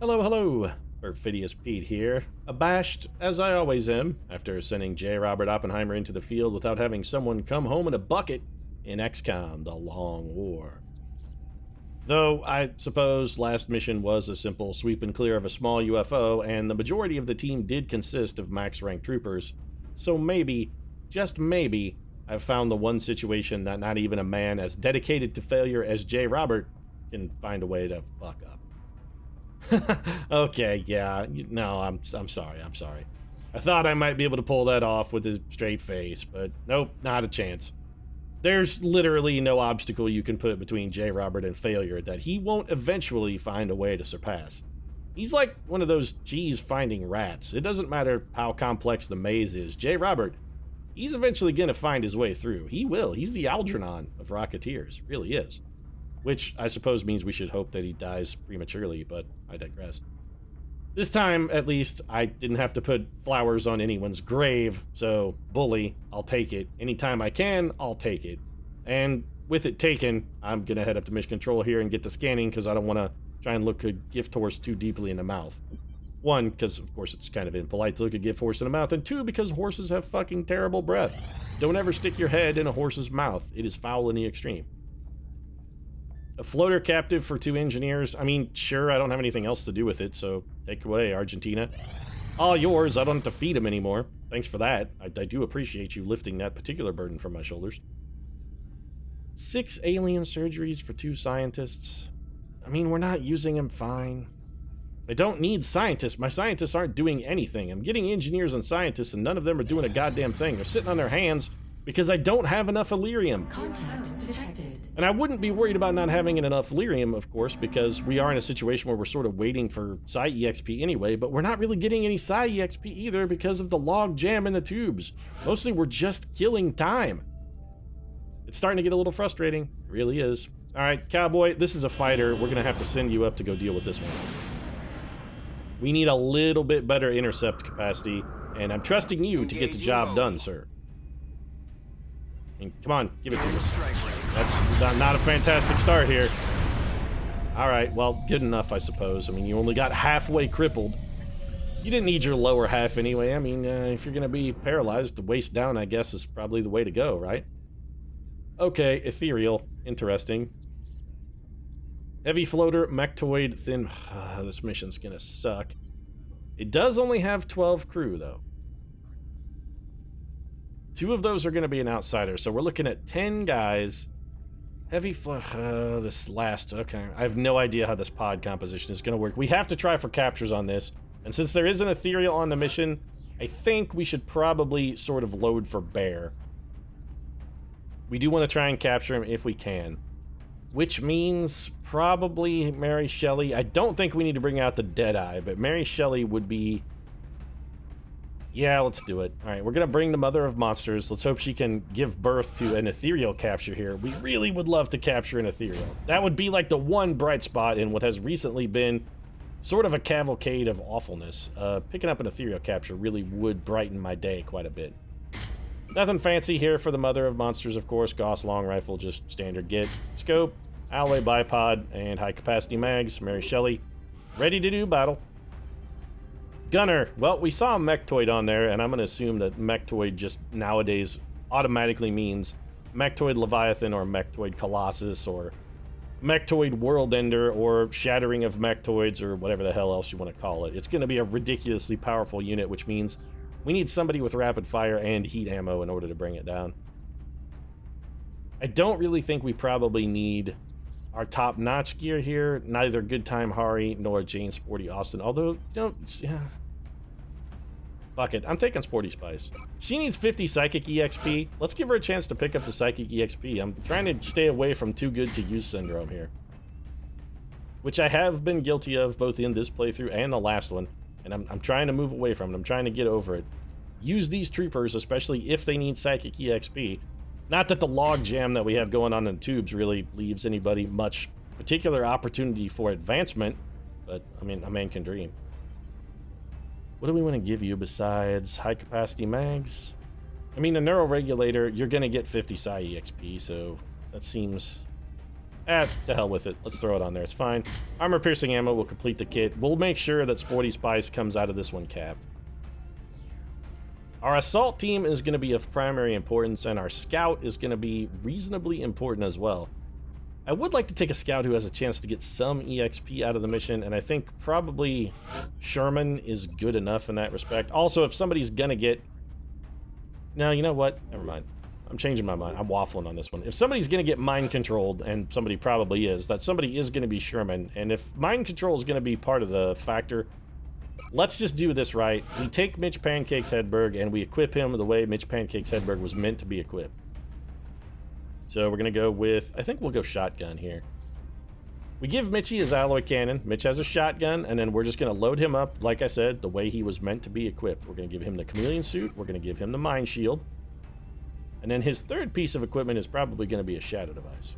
Hello, hello. Perfidious Pete here. Abashed, as I always am, after sending J. Robert Oppenheimer into the field without having someone come home in a bucket in XCOM, The Long War. Though, I suppose last mission was a simple sweep and clear of a small UFO, and the majority of the team did consist of max-rank troopers, so maybe, just maybe, I've found the one situation that not even a man as dedicated to failure as J. Robert can find a way to fuck up. Okay, yeah, no, I'm sorry. I thought I might be able to pull that off with a straight face, but nope, not a chance. There's literally no obstacle you can put between J. Robert and failure that he won't eventually find a way to surpass. He's like one of those cheese-finding rats. It doesn't matter how complex the maze is. J. Robert, he's eventually gonna find his way through. He will. He's the Algernon of Rocketeers. Really is. Which I suppose means we should hope that he dies prematurely, but I digress. This time, at least, I didn't have to put flowers on anyone's grave, so bully, I'll take it. Anytime I can, I'll take it. And with it taken, I'm gonna head up to mission control here and get the scanning because I don't want to try and look a gift horse too deeply in the mouth. One, because of course it's kind of impolite to look a gift horse in the mouth, and two, because horses have fucking terrible breath. Don't ever stick your head in a horse's mouth. It is foul in the extreme. A floater captive for 2 engineers. I mean, sure, I don't have anything else to do with it, so take it away, Argentina. All yours, I don't have to feed him anymore. Thanks for that. I do appreciate you lifting that particular burden from my shoulders. 6 alien surgeries for 2 scientists. I mean, we're not using them fine. I don't need scientists. My scientists aren't doing anything. I'm getting engineers and scientists, and none of them are doing a goddamn thing. They're sitting on their hands because I don't have enough Illyrium. Contact detected. And I wouldn't be worried about not having enough Illyrium, of course, because we are in a situation where we're sort of waiting for Psi EXP anyway, but we're not really getting any Psi EXP either because of the log jam in the tubes. Mostly we're just killing time. It's starting to get a little frustrating. It really is. All right, Cowboy, this is a fighter. We're going to have to send you up to go deal with this one. We need a little bit better intercept capacity, and I'm trusting you to get the job done, sir. And come on, give it to us. That's not a fantastic start here. Alright, well, good enough, I suppose. I mean, you only got halfway crippled. You didn't need your lower half anyway. I mean, if you're going to be paralyzed, the waist down, I guess, is probably the way to go, right? Okay, ethereal. Interesting. Heavy floater, mechtoid, thin... this mission's going to suck. It does only have 12 crew, though. 2 of those are going to be an outsider, so we're looking at 10 guys. Heavy this last, okay. I have no idea how this pod composition is going to work. We have to try for captures on this, and since there is an ethereal on the mission, I think we should probably sort of load for bear. We do want to try and capture him if we can, which means probably Mary Shelley. I don't think we need to bring out the Deadeye, but Mary Shelley would be... Yeah, let's do it. All right, we're going to bring the Mother of Monsters. Let's hope she can give birth to an ethereal capture here. We really would love to capture an ethereal. That would be like the one bright spot in what has recently been sort of a cavalcade of awfulness. Picking up an ethereal capture really would brighten my day quite a bit. Nothing fancy here for the Mother of Monsters, of course. Gauss long rifle, just standard get. Scope, alloy bipod, and high-capacity mags. Mary Shelley, ready to do battle. Gunner, well, we saw a mechtoid on there, and I'm going to assume that mechtoid just nowadays automatically means mechtoid Leviathan or mechtoid Colossus or mechtoid World Ender or shattering of mechtoids or whatever the hell else you want to call it. It's going to be a ridiculously powerful unit, which means we need somebody with rapid fire and heat ammo in order to bring it down. I don't really think we probably need our top-notch gear here. Neither Good Time Hari nor Jane Sporty Austin, although, you know, yeah. Fuck it, I'm taking Sporty Spice. She needs 50 Psychic EXP. Let's give her a chance to pick up the Psychic EXP. I'm trying to stay away from too good to use syndrome here, which I have been guilty of both in this playthrough and the last one, and I'm trying to move away from it. I'm trying to get over it. Use these troopers, especially if they need Psychic EXP. Not that the log jam that we have going on in tubes really leaves anybody much particular opportunity for advancement, but I mean, a man can dream. What do we want to give you besides high-capacity mags? I mean, a neuroregulator, you're going to get 50 Psi EXP, so that seems... To hell with it. Let's throw it on there. It's fine. Armor-piercing ammo will complete the kit. We'll make sure that Sporty Spice comes out of this one capped. Our assault team is going to be of primary importance, and our scout is going to be reasonably important as well. I would like to take a scout who has a chance to get some EXP out of the mission, and I think probably Sherman is good enough in that respect. Also, if somebody's going to get... No, you know what? Never mind. I'm changing my mind. I'm waffling on this one. If somebody's going to get mind controlled, and somebody probably is, that somebody is going to be Sherman, and if mind control is going to be part of the factor, let's just do this right. We take Mitch Pancakes Hedberg, and we equip him the way Mitch Pancakes Hedberg was meant to be equipped. So we're going to go with, I think we'll go shotgun here. We give Mitchie his alloy cannon. Mitch has a shotgun, and then we're just going to load him up, like I said, the way he was meant to be equipped. We're going to give him the chameleon suit. We're going to give him the mine shield. And then his third piece of equipment is probably going to be a shadow device.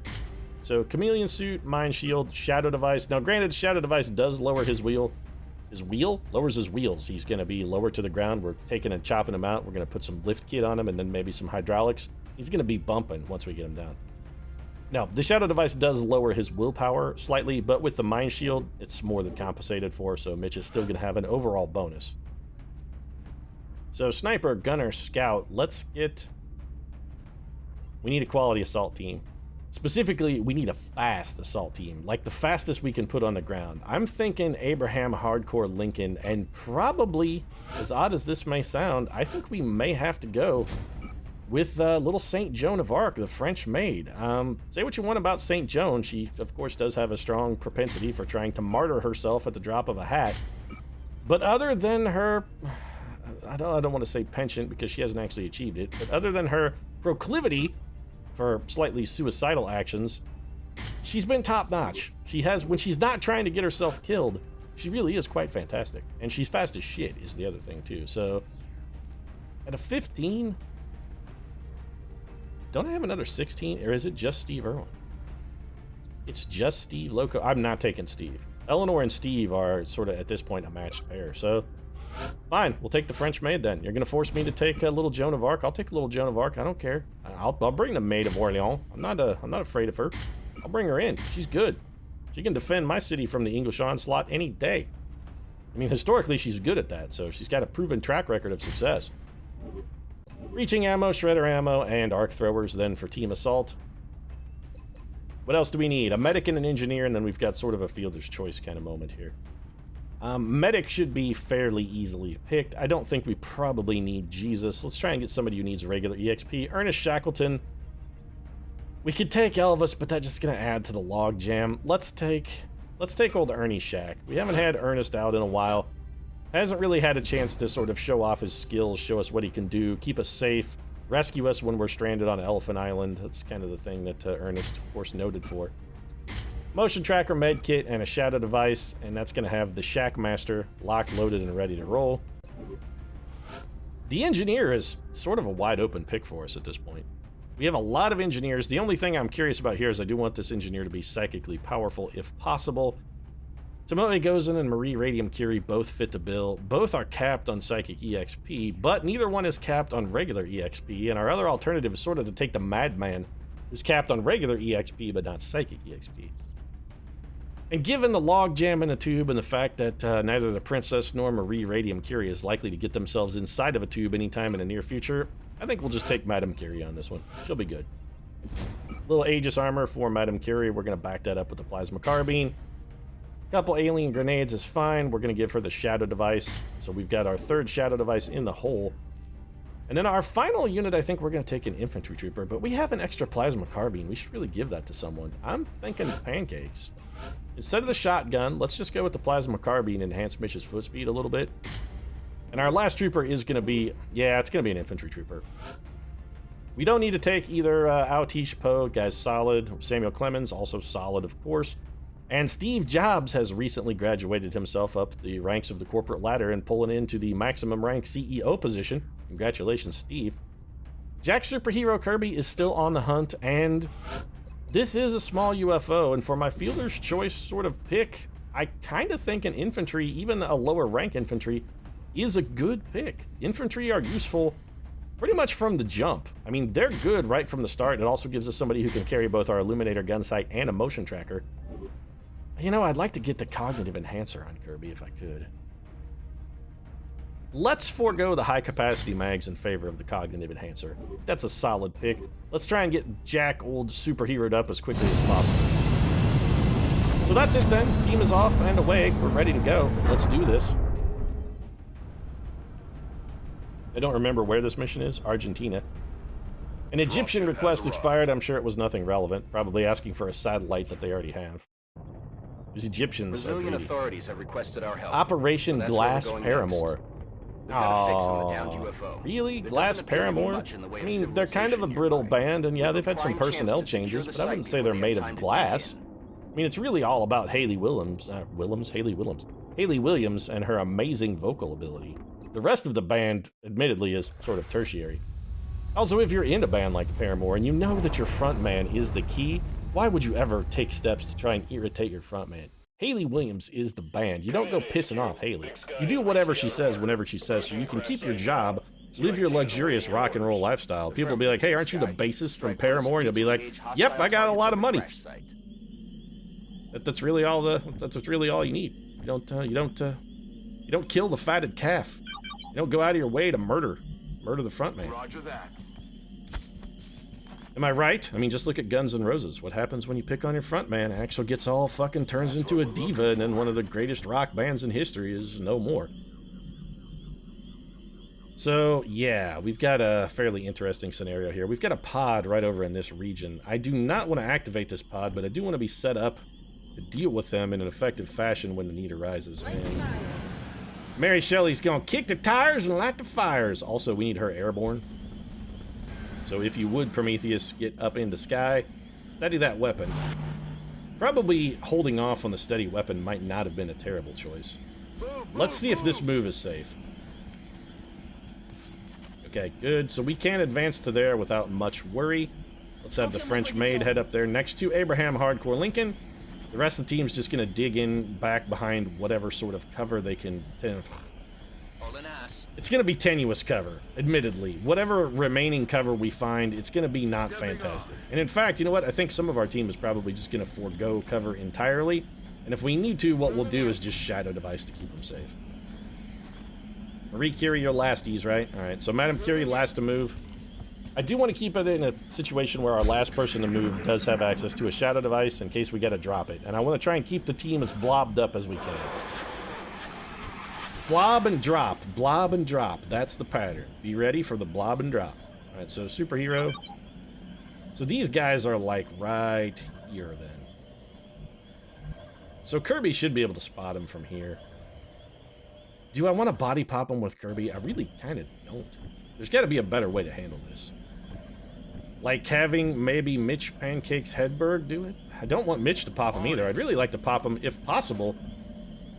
So chameleon suit, mine shield, shadow device. Now granted, shadow device does lower his wheel. His wheel? Lowers his wheels. He's going to be lower to the ground. We're taking and chopping him out. We're going to put some lift kit on him and then maybe some hydraulics. He's going to be bumping once we get him down. Now, the shadow device does lower his willpower slightly, but with the mine shield, it's more than compensated for, so Mitch is still going to have an overall bonus. So sniper, gunner, scout, let's get... We need a quality assault team. Specifically, we need a fast assault team, like the fastest we can put on the ground. I'm thinking Abraham Hardcore Lincoln, and probably, as odd as this may sound, I think we may have to go with little Saint Joan of Arc, the French maid. Say what you want about Saint Joan. She, of course, does have a strong propensity for trying to martyr herself at the drop of a hat. But other than her... I don't want to say penchant because she hasn't actually achieved it, but other than her proclivity for slightly suicidal actions, she's been top-notch. She has, when she's not trying to get herself killed, she really is quite fantastic. And she's fast as shit is the other thing, too. So, at a 15... Don't I have another 16, or is it just Steve Irwin? It's just Steve Loco. I'm not taking Steve. Eleanor and Steve are sort of, at this point, a matched pair, so... Fine, we'll take the French maid then. You're going to force me to take a little Joan of Arc. I'll take a little Joan of Arc. I don't care. I'll bring the Maid of Orleans. I'm not afraid of her. I'll bring her in. She's good. She can defend my city from the English onslaught any day. I mean, historically, she's good at that, so she's got a proven track record of success. Reaching ammo, shredder ammo, and arc throwers then for team assault. What else do we need? A medic and an engineer, and then we've got sort of a fielder's choice kind of moment here. Medic should be fairly easily picked. I don't think we probably need Jesus. Let's try and get somebody who needs regular EXP. Ernest Shackleton. We could take Elvis, but that's just going to add to the log jam. Let's take old Ernie Shack. We haven't had Ernest out in a while. Hasn't really had a chance to sort of show off his skills, show us what he can do, keep us safe, rescue us when we're stranded on Elephant Island. That's kind of the thing that Ernest, of course, noted for. Motion tracker, med kit, and a shadow device, and that's going to have the Shack Master locked, loaded, and ready to roll. The engineer is sort of a wide open pick for us at this point. We have a lot of engineers. The only thing I'm curious about here is I do want this engineer to be psychically powerful if possible. Timothy Gozin and Marie Radium Curie both fit the bill. Both are capped on psychic EXP, but neither one is capped on regular EXP, and our other alternative is sort of to take the Madman, who's capped on regular EXP but not psychic EXP. And given the log jam in the tube and the fact that neither the Princess nor Marie Radium Curie is likely to get themselves inside of a tube anytime in the near future, I think we'll just take Madame Curie on this one. She'll be good. Little Aegis armor for Madame Curie. We're going to back that up with the plasma carbine. Couple alien grenades is fine. We're going to give her the shadow device. So we've got our third shadow device in the hole. And then our final unit, I think we're going to take an infantry trooper, but we have an extra plasma carbine. We should really give that to someone. I'm thinking Pancakes. Instead of the shotgun, let's just go with the plasma carbine and enhance Mitch's foot speed a little bit. And our last trooper is going to be, yeah, it's going to be an infantry trooper. We don't need to take either Autish Poe, guy's solid. Samuel Clemens, also solid, of course. And Steve Jobs has recently graduated himself up the ranks of the corporate ladder and pulling into the maximum rank CEO position. Congratulations, Steve. Jack Superhero Kirby is still on the hunt, and this is a small UFO, and for my fielder's choice sort of pick, I kind of think an infantry, even a lower rank infantry, is a good pick. Infantry are useful pretty much from the jump. I mean, they're good right from the start. It also gives us somebody who can carry both our Illuminator gun sight and a motion tracker. You know, I'd like to get the cognitive enhancer on Kirby if I could. Let's forego the high-capacity mags in favor of the cognitive enhancer. That's a solid pick. Let's try and get Jack old superheroed up as quickly as possible. So that's it then. Team is off and away. We're ready to go. Let's do this. I don't remember where this mission is. Argentina. An Egyptian request expired. I'm sure it was nothing relevant. Probably asking for a satellite that they already have. These Egyptians Brazilian authorities have requested our help. Operation Glass Paramore. Oh, really? Glass Paramore? I mean, they're kind of a brittle band, and yeah, they've had some personnel changes, but I wouldn't say they're made of glass. I mean, it's really all about Haley Williams and her amazing vocal ability. The rest of the band, admittedly, is sort of tertiary. Also, if you're in a band like Paramore and you know that your frontman is the key, why would you ever take steps to try and irritate your frontman? Haley Williams is the band. You don't go pissing off Haley. You do whatever she says whenever she says so you can keep your job, live your luxurious rock and roll lifestyle. People will be like, hey, aren't you the bassist from Paramore? And you'll be like, yep, I got a lot of money. That's really all you need. You don't kill the fatted calf. You don't go out of your way to murder the frontman. Roger that. Am I right? I mean, just look at Guns N' Roses. What happens when you pick on your frontman? Axl gets all fucking turns into a diva, and then one of the greatest rock bands in history is no more. So, yeah, we've got a fairly interesting scenario here. We've got a pod right over in this region. I do not want to activate this pod, but I do want to be set up to deal with them in an effective fashion when the need arises. And Mary Shelley's gonna kick the tires and light the fires. Also, we need her airborne. So if you would, Prometheus, get up in the sky, steady that weapon. Probably holding off on the steady weapon might not have been a terrible choice. Let's see if this move is safe. Okay, good. So we can advance to there without much worry. Let's have the French maid head up there next to Abraham Hardcore Lincoln. The rest of the team's just going to dig in back behind whatever sort of cover they can... It's going to be tenuous cover, admittedly. Whatever remaining cover we find, it's going to be not fantastic. And in fact, you know what? I think some of our team is probably just going to forego cover entirely. And if we need to, what we'll do is just Shadow Device to keep them safe. Marie Curie, your lasties, right? Alright, so Madame Curie, last to move. I do want to keep it in a situation where our last person to move does have access to a Shadow Device in case we got to drop it. And I want to try and keep the team as blobbed up as we can. Blob and drop. Blob and drop. That's the pattern. Be ready for the blob and drop. Alright, so superhero. So these guys are like right here then. So Kirby should be able to spot him from here. Do I want to body pop him with Kirby? I really kind of don't. There's got to be a better way to handle this. Like having maybe Mitch Pancakes Hedberg do it? I don't want Mitch to pop him either. I'd really like to pop him, if possible,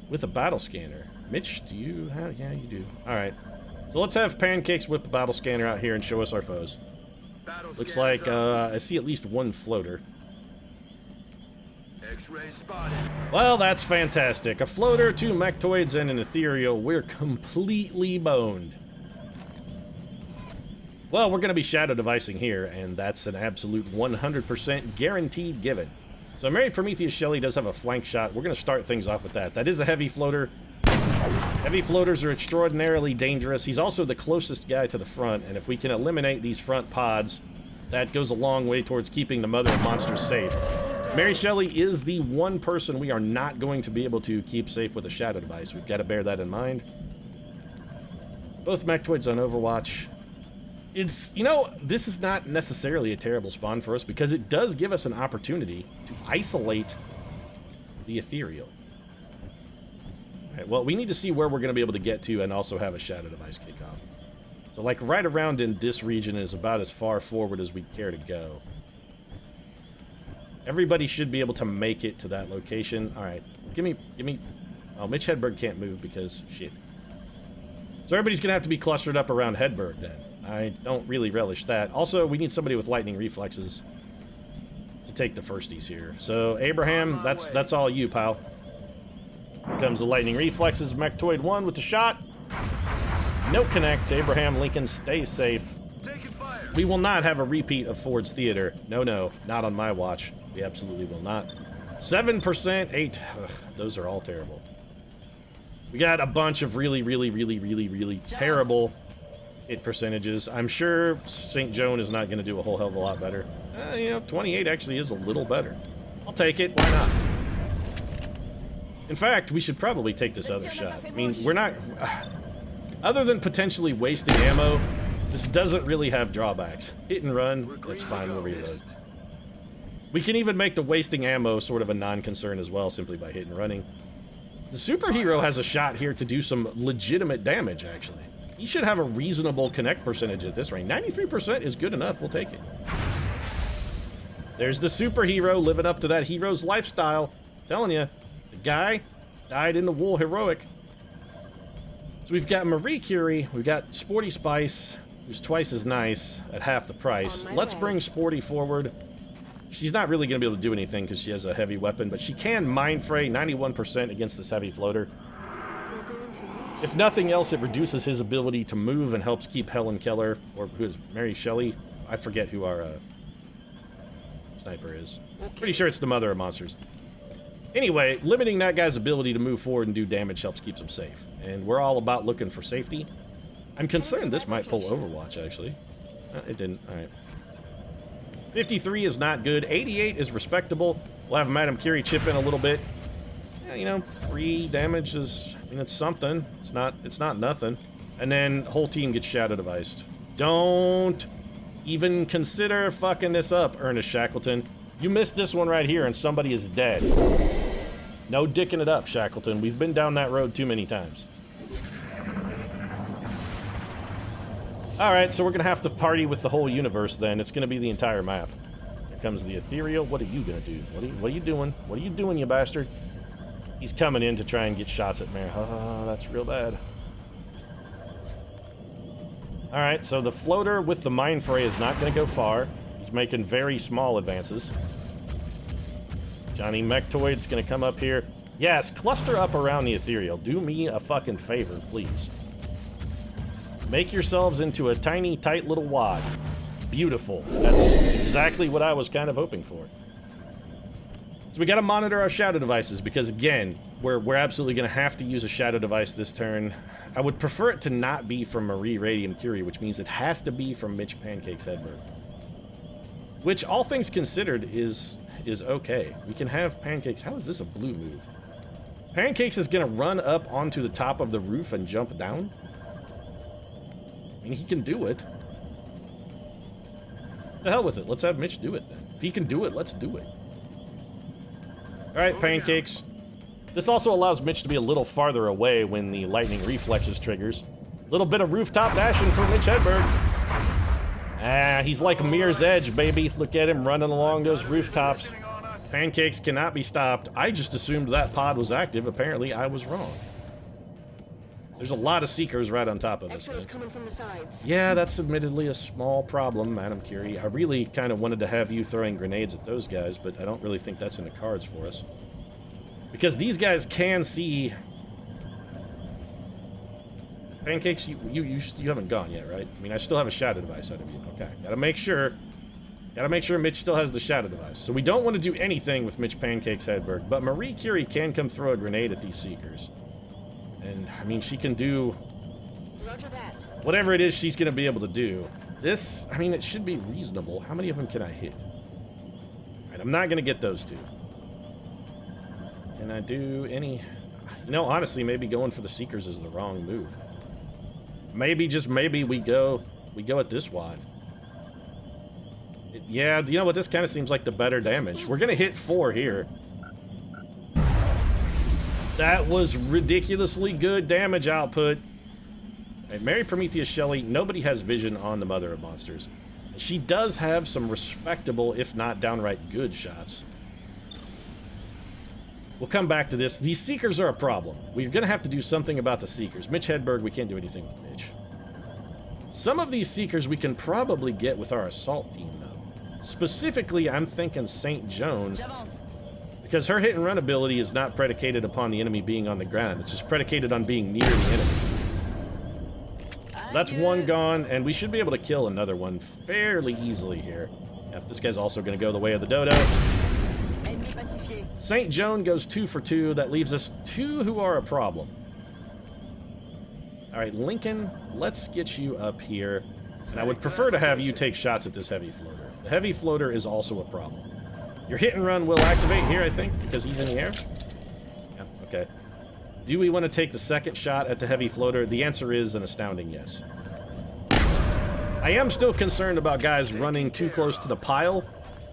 with a battle scanner. Mitch, do you have... Yeah, you do. Alright. So let's have Pancakes whip the battle scanner out here and show us our foes. Looks like I see at least one floater. X-ray spotted. Well, that's fantastic. A floater, 2 mechtoids, and an ethereal. We're completely boned. Well, we're going to be Shadow Devicing here, and that's an absolute 100% guaranteed given. So Mary Prometheus Shelley does have a flank shot. We're going to start things off with that. That is a heavy floater. Heavy floaters are extraordinarily dangerous. He's also the closest guy to the front, and if we can eliminate these front pods, that goes a long way towards keeping the mother of monsters safe. Mary Shelley is the one person we are not going to be able to keep safe with a Shadow Device. We've got to bear that in mind. Both mechtoids on Overwatch. It's, you know, this is not necessarily a terrible spawn for us because it does give us an opportunity to isolate the ethereal. Alright, well, we need to see where we're going to be able to get to and also have a Shadow Device kick off. So, like, right around in this region is about as far forward as we care to go. Everybody should be able to make it to that location. Alright, give me... Oh, Mitch Hedberg can't move because... shit. So everybody's going to have to be clustered up around Hedberg, then. I don't really relish that. Also, we need somebody with lightning reflexes to take the firsties here. So, Abraham, that's all you, pal. Here comes the lightning reflexes. Mechtoid 1 with the shot. No connect. Abraham Lincoln stays safe. We will not have a repeat of Ford's Theater. No, no, not on my watch. We absolutely will not. 7%, 8. Ugh, those are all terrible. We got a bunch of really terrible hit percentages. I'm sure St. Joan is not going to do a whole hell of a lot better. You know, 28 actually is a little better. I'll take it. Why not? In fact, we should probably take this other shot. I mean, we're not... other than potentially wasting ammo, this doesn't really have drawbacks. Hit and run, that's fine, we'll reload. We can even make the wasting ammo sort of a non-concern as well, simply by hit and running. The superhero has a shot here to do some legitimate damage, actually. He should have a reasonable connect percentage at this rate. 93% is good enough, we'll take it. There's the superhero living up to that hero's lifestyle. I'm telling you, the guy died in the wool heroic. So we've got Marie Curie, we've got Sporty Spice, who's twice as nice at half the price. Let's bring Sporty forward. She's not really going to be able to do anything because she has a heavy weapon, but she can mind fray 91% against this heavy floater. If nothing else, it reduces his ability to move and helps keep Helen Keller, or who is Mary Shelley? I forget who our sniper is. Pretty sure it's the mother of monsters. Anyway, limiting that guy's ability to move forward and do damage helps keep him safe. And we're all about looking for safety. I'm concerned this might pull Overwatch, actually. It didn't. All right. 53 is not good. 88 is respectable. We'll have Madame Curie chip in a little bit. Yeah, you know, 3 damage is, I mean, it's something. It's not nothing. And then whole team gets shadow deviced. Don't even consider fucking this up, Ernest Shackleton. You missed this one right here and somebody is dead. No dicking it up, Shackleton. We've been down that road too many times. Alright, so we're gonna have to party with the whole universe then. It's gonna be the entire map. Here comes the ethereal. What are you gonna do? What are you doing? What are you doing, you bastard? He's coming in to try and get shots at Mary. Oh, that's real bad. Alright, so the floater with the mind fray is not gonna go far. He's making very small advances. Johnny Mechtoid's gonna come up here. Yes, cluster up around the ethereal. Do me a fucking favor, please. Make yourselves into a tiny, tight little wad. Beautiful. That's exactly what I was kind of hoping for. So we gotta monitor our shadow devices because, again, we're absolutely gonna have to use a shadow device this turn. I would prefer it to not be from Marie Radium Curie, which means it has to be from Mitch Pancakes Hedberg. Which, all things considered, is okay. We can have Pancakes. How is this a blue move? Pancakes is gonna run up onto the top of the roof and jump down? I mean, he can do it. The hell with it. Let's have Mitch do it then. If he can do it, let's do it. Alright, Pancakes. This also allows Mitch to be a little farther away when the lightning reflexes triggers. Little bit of rooftop dashing for Mitch Hedberg. Ah, he's like Mirror's Edge, baby. Look at him running along those rooftops. Pancakes cannot be stopped. I just assumed that pod was active. Apparently, I was wrong. There's a lot of Seekers right on top of us. Coming from the sides. Yeah, that's admittedly a small problem, Madam Curie. I really kind of wanted to have you throwing grenades at those guys, but I don't really think that's in the cards for us. Because these guys can see... Pancakes, you haven't gone yet, right? I mean, I still have a shadow device out of you. Okay, gotta make sure Mitch still has the shadow device. So we don't want to do anything with Mitch Pancakes Hedberg, but Marie Curie can come throw a grenade at these Seekers. And, I mean, she can do... Roger that. Whatever it is she's gonna be able to do. This, I mean, it should be reasonable. How many of them can I hit? Alright, I'm not gonna get those two. Can I do any... You know, honestly, maybe going for the Seekers is the wrong move. Maybe, just maybe, we go at this wad. Yeah, you know what? This kind of seems like the better damage. We're gonna hit 4 here. That was ridiculously good damage output. Right, Mary Prometheus Shelley, nobody has vision on the Mother of Monsters. She does have some respectable, if not downright good shots. We'll come back to this. These Seekers are a problem. We're going to have to do something about the Seekers. Mitch Hedberg, we can't do anything with Mitch. Some of these Seekers we can probably get with our assault team, though. Specifically, I'm thinking St. Joan, because her hit and run ability is not predicated upon the enemy being on the ground. It's just predicated on being near the enemy. That's one gone, and we should be able to kill another one fairly easily here. Yep, this guy's also going to go the way of the dodo. St. Joan goes 2 for 2. That leaves us 2 who are a problem. All right, Lincoln, let's get you up here. And I would prefer to have you take shots at this heavy floater. The heavy floater is also a problem. Your hit and run will activate here, I think, because he's in the air. Yeah, okay. Do we want to take the second shot at the heavy floater? The answer is an astounding yes. I am still concerned about guys running too close to the pile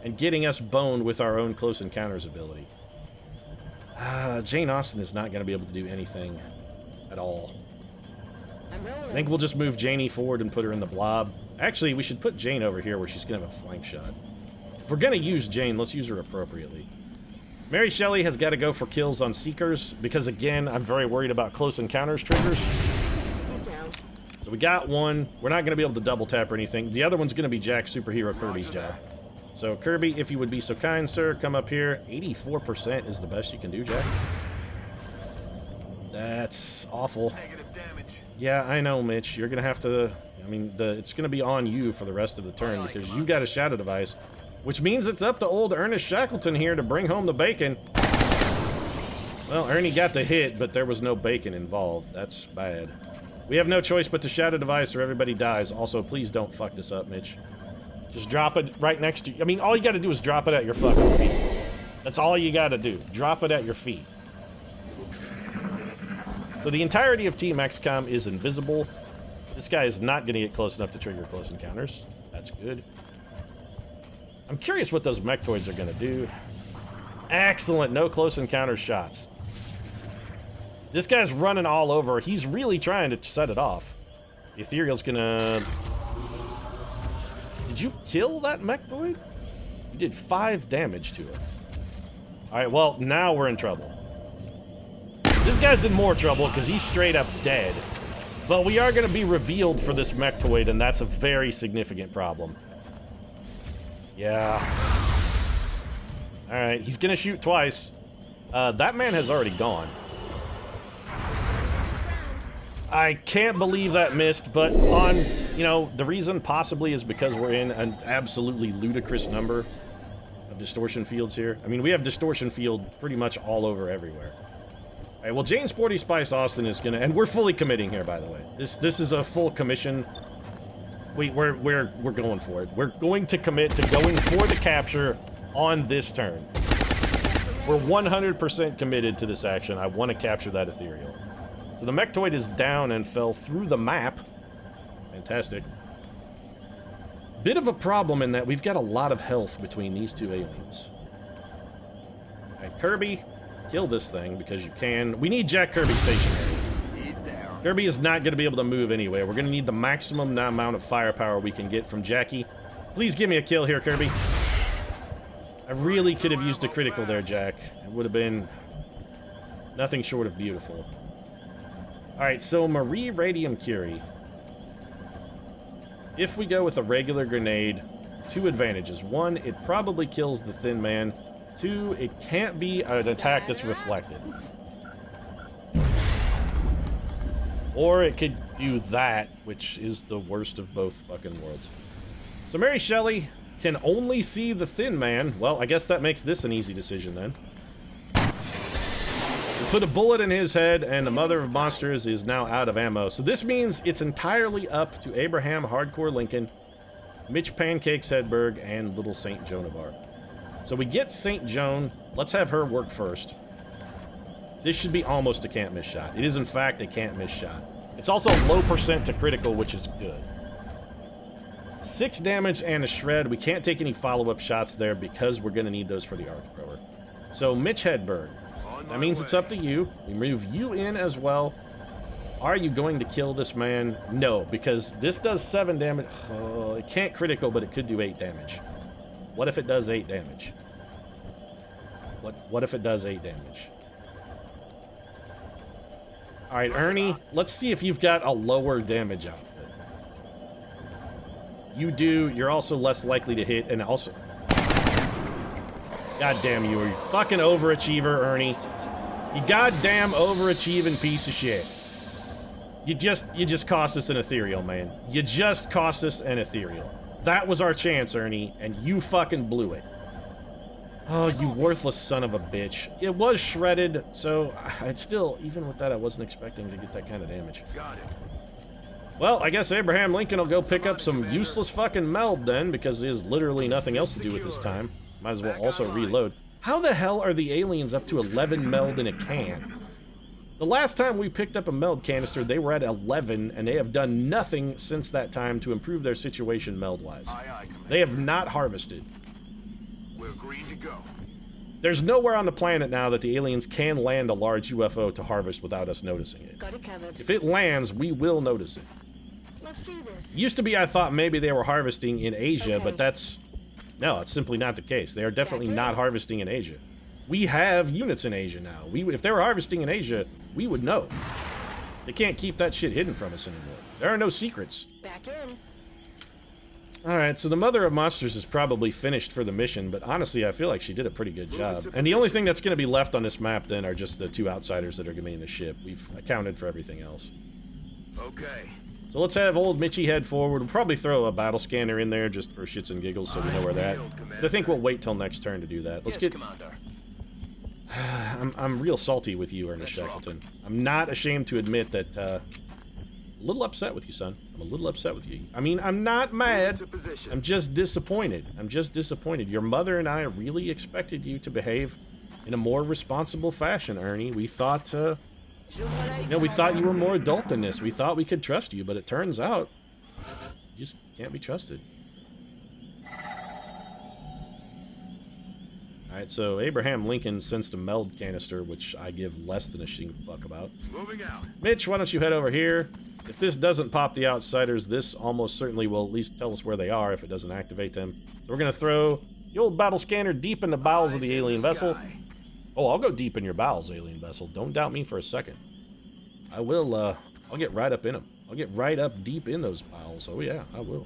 and getting us boned with our own close encounters ability. Jane Austen is not going to be able to do anything at all. I think we'll just move Janie forward and put her in the blob. Actually, we should put Jane over here where she's going to have a flank shot. If we're going to use Jane, let's use her appropriately. Mary Shelley has got to go for kills on Seekers because, again, I'm very worried about close encounters triggers. He's down. So we got one. We're not going to be able to double tap or anything. The other one's going to be Jack Superhero Kirby's job. So, Kirby, if you would be so kind, sir, come up here. 84% is the best you can do, Jack. That's awful. Yeah, I know, Mitch. You're going to have to... I mean, it's going to be on you for the rest of the turn because you got a shadow device, which means it's up to old Ernest Shackleton here to bring home the bacon. Well, Ernie got the hit, but there was no bacon involved. That's bad. We have no choice but to shadow device or everybody dies. Also, please don't fuck this up, Mitch. Just drop it right next to you. I mean, all you got to do is drop it at your fucking feet. That's all you got to do. Drop it at your feet. So the entirety of Team XCOM is invisible. This guy is not going to get close enough to trigger close encounters. That's good. I'm curious what those mechtoids are going to do. Excellent. No close encounter shots. This guy's running all over. He's really trying to set it off. The Ethereal's going to... Did you kill that mechtoid? You did 5 damage to it. Alright, well, now we're in trouble. This guy's in more trouble because he's straight up dead. But we are going to be revealed for this mechtoid, and that's a very significant problem. Yeah. Alright, he's going to shoot twice. That man has already gone. I can't believe that missed, but on, you know, the reason possibly is because we're in an absolutely ludicrous number of distortion fields here. I mean, we have distortion field pretty much all over everywhere. All right, well, Jane Sporty Spice Austin is gonna, and we're fully committing here, by the way. This is a full commission. We're going for it. We're going to commit to going for the capture on this turn. We're 100% committed to this action. I want to capture that ethereal. So the mechtoid is down and fell through the map. Fantastic. Bit of a problem in that we've got a lot of health between these two aliens. Alright, Kirby, kill this thing because you can. We need Jack Kirby stationary. Kirby is not going to be able to move anyway. We're going to need the maximum amount of firepower we can get from Jackie. Please give me a kill here, Kirby. I really could have used a critical there, Jack. It would have been nothing short of beautiful. Alright, so Marie Radium Curie. If we go with a regular grenade, 2 advantages. 1, it probably kills the thin man. 2, it can't be an attack that's reflected. Or it could do that, which is the worst of both fucking worlds. So Mary Shelley can only see the thin man. Well, I guess that makes this an easy decision then. Put a bullet in his head, and the mother of monsters is now out of ammo. So this means it's entirely up to Abraham Hardcore Lincoln, Mitch Pancakes Hedberg, and little St. Joan of Arc. So we get St. Joan. Let's have her work first. This should be almost a can't miss shot. It is, in fact, a can't miss shot. It's also low percent to critical, which is good. 6 damage and a shred. We can't take any follow-up shots there because we're going to need those for the arc thrower. So Mitch Hedberg. That means it's up to you. We move you in as well. Are you going to kill this man? No, because this does 7 damage. Oh, it can't critical, but it could do 8 damage. What if it does 8 damage? What if it does 8 damage? Alright, Ernie, let's see if you've got a lower damage output. You do. You're also less likely to hit, and also... God damn you, you fucking overachiever, Ernie. You goddamn overachieving piece of shit. You just cost us an ethereal, man. You just cost us an ethereal. That was our chance, Ernie, and you fucking blew it. Oh, you worthless son of a bitch. It was shredded, so I'd still, even with that, I wasn't expecting to get that kind of damage. Got it. Well, I guess Abraham Lincoln will go pick up some useless fucking meld then, because there's literally nothing else to do at this time. Might as well also reload. How the hell are the aliens up to 11 meld in a can? The last time we picked up a meld canister, they were at 11, and they have done nothing since that time to improve their situation meld-wise. They have not harvested. We're green to go. There's nowhere on the planet now that the aliens can land a large UFO to harvest without us noticing it. Got it covered. If it lands, we will notice it. Let's do this. Used to be I thought maybe they were harvesting in Asia, Okay. but no, it's simply not the case. They are definitely Back in. not harvesting in Asia. We have units in Asia now. If they were harvesting in Asia, we would know. They can't keep that shit hidden from us anymore. There are no secrets. Back in. Alright, so the Mother of Monsters is probably finished for the mission, but honestly, I feel like she did a pretty good job. And the only thing that's going to be left on this map, then, are just the two outsiders that are going to be in the ship. We've accounted for everything else. Okay. So let's have old Mitchie head forward. We'll probably throw a battle scanner in there just for shits and giggles so we know where they're at. But I think we'll wait till next turn to do that. Let's get... Commander. I'm real salty with you, Ernest Shackleton. I'm not ashamed to admit that, a little upset with you, son. I'm a little upset with you. I mean, I'm not mad. I'm just disappointed. Your mother and I really expected you to behave in a more responsible fashion, Ernie. We thought, we thought you were more adult than this. We thought we could trust you, but it turns out you just can't be trusted. Alright, so Abraham Lincoln sensed a meld canister, which I give less than a fuck about. Moving out. Mitch, why don't you head over here? If this doesn't pop the outsiders, this almost certainly will at least tell us where they are if it doesn't activate them. So we're going to throw the old battle scanner deep in the bowels of the alien vessel. Oh, I'll go deep in your bowels, alien vessel. Don't doubt me for a second. I will, I'll get right up in them. I'll get right up deep in those bowels. Oh yeah, I will.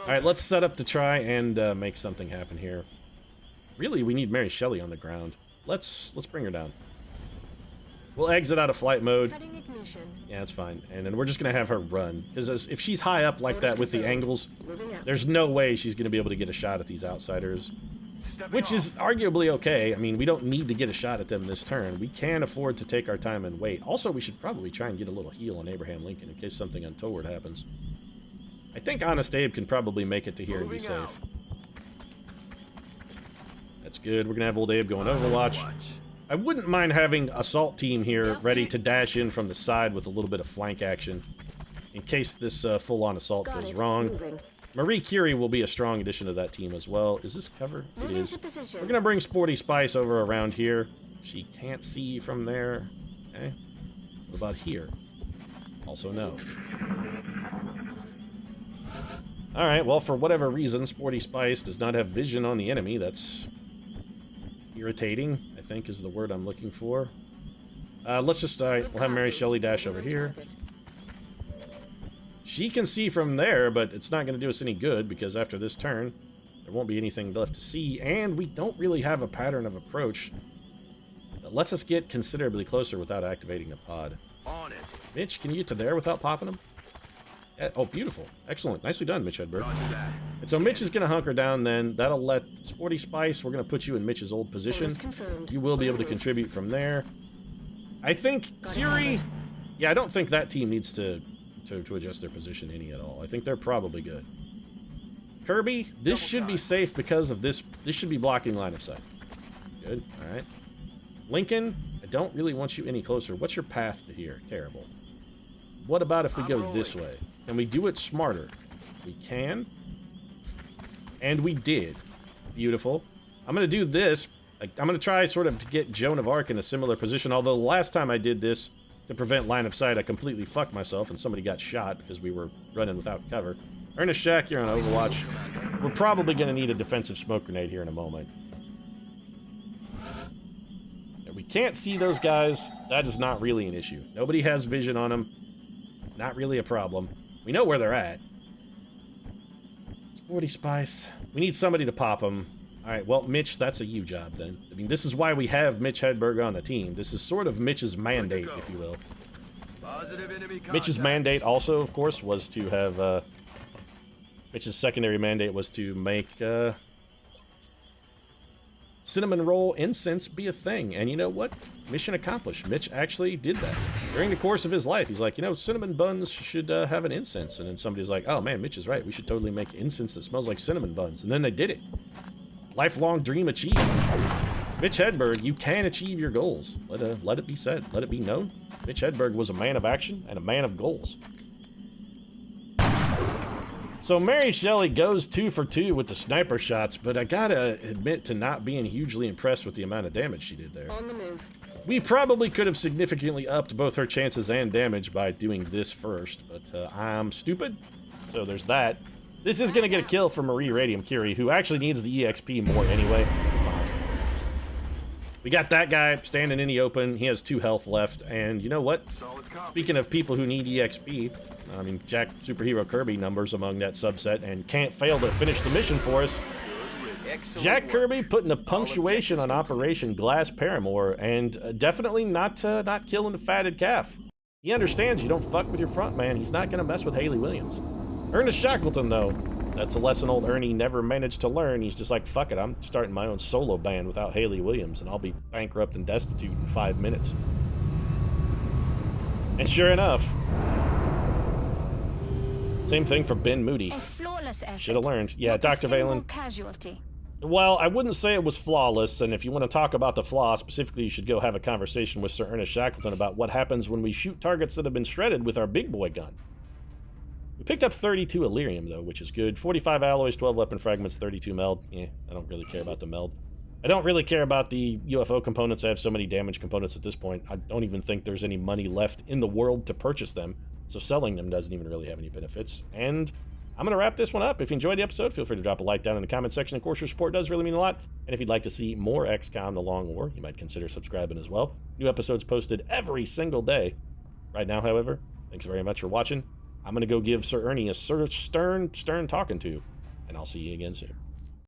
Alright, let's set up to try and make something happen here. Really, we need Mary Shelley on the ground. Let's bring her down. We'll exit out of flight mode. Cutting ignition. Yeah, that's fine. And then we're just going to have her run. Because if she's high up like that with the angles, Moving out. there's no way she's going to be able to get a shot at these outsiders. Which is arguably okay. I mean, we don't need to get a shot at them this turn. We can afford to take our time and wait. Also, we should probably try and get a little heal on Abraham Lincoln in case something untoward happens. I think Honest Abe can probably make it to here and be safe. That's good. We're going to have old Abe going Overwatch. I wouldn't mind having assault team here ready to dash in from the side with a little bit of flank action in case this full-on assault Got goes it. wrong. Moving. Marie Curie will be a strong addition to that team as well. Is this cover? It Moving is. to position. We're going to bring Sporty Spice over around here. She can't see from there. Okay. What about here? Also no. Alright, well, for whatever reason, Sporty Spice does not have vision on the enemy. That's irritating, I think is the word I'm looking for. Let's just, we'll have Mary Shelley dash over here. She can see from there, but it's not going to do us any good, because after this turn, there won't be anything left to see, and we don't really have a pattern of approach that lets us get considerably closer without activating the pod. On it. Mitch, can you get to there without popping them? Yeah, oh, beautiful. Excellent. Nicely done, Mitch Hedberg. Roger that. And so Mitch is going to hunker down then. That'll let Sporty Spice, we're going to put you in Mitch's old position. Orders confirmed. You will be able to Move. contribute from there. I think Got it Curie... covered. Yeah, I don't think that team needs to adjust their position any at all. I think they're probably good. Kirby, this should be safe because of this. This should be blocking line of sight. Good. All right. Lincoln, I don't really want you any closer. What's your path to here? Terrible. What about if we go this way? Can we do it smarter? We can. And we did. Beautiful. I'm going to do this. I'm going to try sort of to get Joan of Arc in a similar position, although the last time I did this to prevent line of sight, I completely fucked myself and somebody got shot because we were running without cover. Ernest Shack, you're on Overwatch. We're probably going to need a defensive smoke grenade here in a moment. And we can't see those guys. That is not really an issue. Nobody has vision on them. Not really a problem. We know where they're at. Sporty Spice. We need somebody to pop them. All right, well, Mitch, that's a you job then. I mean, this is why we have Mitch Hedberg on the team. This is sort of Mitch's mandate, if you will. Positive enemy contact. Mitch's mandate also, of course, was to have, Mitch's secondary mandate was to make, cinnamon roll incense be a thing. And you know what? Mission accomplished. Mitch actually did that. During the course of his life, he's like, you know, cinnamon buns should have an incense. And then somebody's like, oh man, Mitch is right. We should totally make incense that smells like cinnamon buns. And then they did it. Lifelong dream achieved. Mitch Hedberg, you can achieve your goals. Let it be said. Let it be known. Mitch Hedberg was a man of action and a man of goals. So Mary Shelley goes 2 for 2 with the sniper shots, but I gotta admit to not being hugely impressed with the amount of damage she did there. On the move. We probably could have significantly upped both her chances and damage by doing this first, but I'm stupid, so there's that. This is gonna get a kill for Marie Radium Curie, who actually needs the EXP more anyway. It's fine. We got that guy standing in the open. He has 2 health left, and you know what? Solid copy. Speaking of people who need EXP, I mean, Jack Superhero Kirby numbers among that subset and can't fail to finish the mission for us. Excellent Jack work. Kirby putting a punctuation on Operation Glass Paramore, and definitely not killing the fatted calf. He understands you don't fuck with your front man. He's not gonna mess with Haley Williams. Ernest Shackleton, though, that's a lesson old Ernie never managed to learn. He's just like, fuck it, I'm starting my own solo band without Haley Williams, and I'll be bankrupt and destitute in 5 minutes. And sure enough, same thing for Ben Moody. A flawless effort. Should have learned. Yeah, Not a Dr. single Valen. casualty. Well, I wouldn't say it was flawless, and if you want to talk about the flaw, specifically, you should go have a conversation with Sir Ernest Shackleton about what happens when we shoot targets that have been shredded with our big boy gun. We picked up 32 Illyrium, though, which is good. 45 alloys, 12 weapon fragments, 32 meld. Yeah, I don't really care about the meld. I don't really care about the UFO components. I have so many damage components at this point. I don't even think there's any money left in the world to purchase them, so selling them doesn't even really have any benefits. And I'm going to wrap this one up. If you enjoyed the episode, feel free to drop a like down in the comment section. Of course, your support does really mean a lot. And if you'd like to see more XCOM The Long War, you might consider subscribing as well. New episodes posted every single day. Right now, however, thanks very much for watching. I'm going to go give Sir Ernie a stern talking to, and I'll see you again soon.